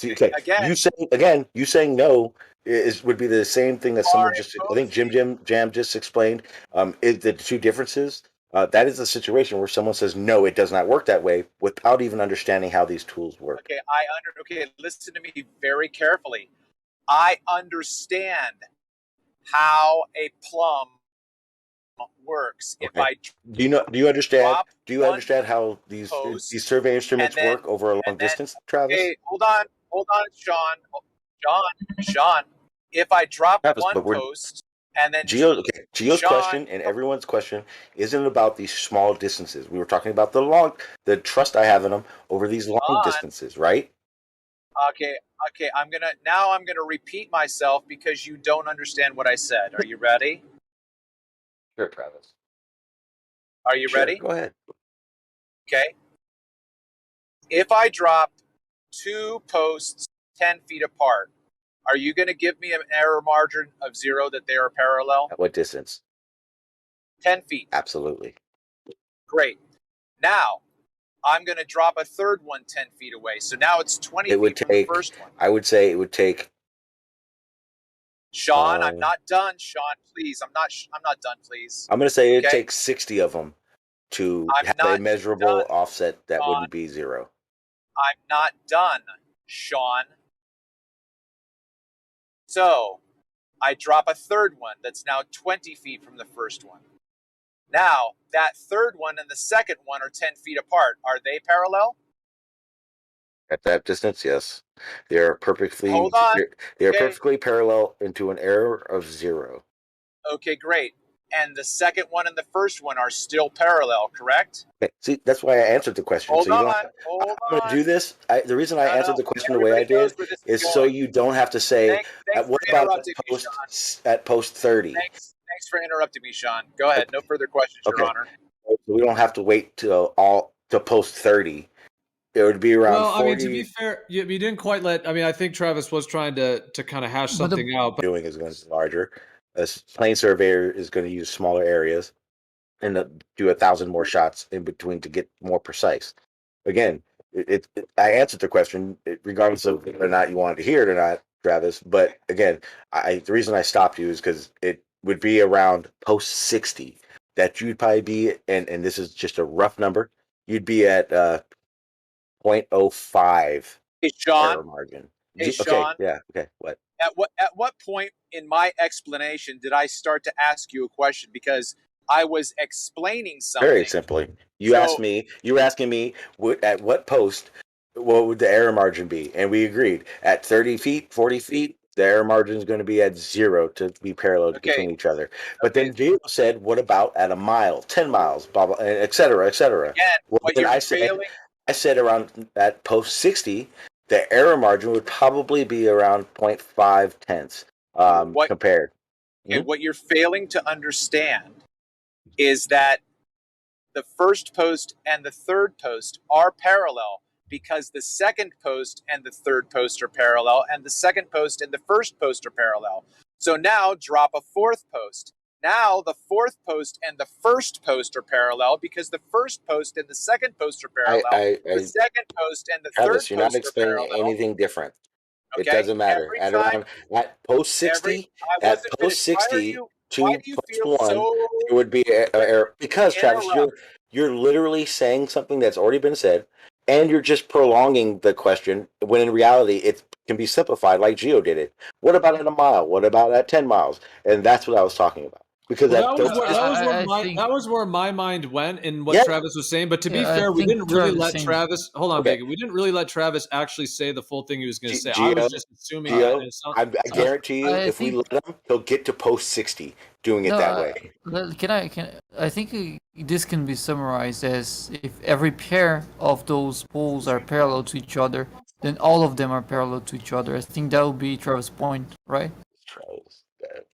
See, okay, Again, you saying no would be the same thing that someone just. I think Jam just explained. Is the two differences. That is a situation where someone says no, it does not work that way, without even understanding how these tools work. Okay, listen to me very carefully. I understand how a plumb works. Okay. If I Do you understand? drop Do you understand how these survey instruments work over a long distance, Travis? Okay, hold on, Sean. Sean. If I drop Travis, one but we're post and then Geo's Sean, question and everyone's question isn't about these small distances. We were talking about the trust I have in them over these long distances, right? Okay, I'm gonna repeat myself because you don't understand what I said. Are you ready? Sure, Travis. Are you ready? Go ahead. Okay. If I drop two posts 10 feet apart, are you going to give me an error margin of 0 that they are parallel? At what distance? 10 feet. Absolutely. Great. Now, I'm going to drop a third one 10 feet away. So now it's 20 feet from the first one. I would say it would take. Sean, I'm not done. Sean, please. I'm not done, please. I'm going to say it takes 60 of them to have a measurable offset that wouldn't be 0. I'm not done, Sean. So I drop a third one that's now 20 feet from the first one. Now, that third one and the second one are 10 feet apart. Are they parallel? At that distance, yes. They are perfectly perfectly parallel into an error of 0. Okay, great. And the second one and the first one are still parallel, correct? Okay. See, that's why I answered the question. Hold on. I'm going to do this. The reason I answered the question the way I did is so you don't have to say, what about at post 30? Thanks for interrupting me, Sean. Go ahead. No further questions, Your Honor. So we don't have to wait till to post 30. It would be around 40. I mean, to be fair, you didn't quite let. I mean, I think Travis was trying to kind of hash something out. But doing is going to be larger. A plane surveyor is going to use smaller areas and do 1,000 more shots in between to get more precise. Again, I answered the question regardless of whether or not you wanted to hear it or not, Travis. But again, the reason I stopped you is because it would be around post 60 that you'd probably be, and this is just a rough number, you'd be at 0.05 error margin. Hey, Sean. Okay. What? At what point in my explanation did I start to ask you a question? Because I was explaining something. Very simply, you were asking me at what post, what would the error margin be, and we agreed at 30 feet, 40 feet, the error margin is going to be at 0 to be parallel between each other. But then Gio said, what about at a mile, 10 miles, blah blah, et cetera, et cetera. Again, I said around at post 60. The error margin would probably be around 0.5 tenths compared. Okay, what you're failing to understand is that the first post and the third post are parallel because the second post and the third post are parallel and the second post and the first post are parallel. So now drop a fourth post. Now the fourth post and the first post are parallel because the first post and the second post are parallel. The second post and the third post are parallel. You're not explaining anything different. Okay? It doesn't matter. At post 60, to post 1, it would be error. Because, Travis, you're literally saying something that's already been said, and you're just prolonging the question, when in reality, it can be simplified like Gio did it. What about at a mile? What about at 10 miles? And that's what I was talking about. Because that was where my mind went in what Travis was saying. But to be fair, we didn't really let Travis. Hold on, Vega. We didn't really let Travis actually say the full thing he was going to say. I was just assuming. I guarantee you, if we let him, he'll get to post 60 doing it that way. I think this can be summarized as if every pair of those poles are parallel to each other, then all of them are parallel to each other. I think that would be Travis' point, right?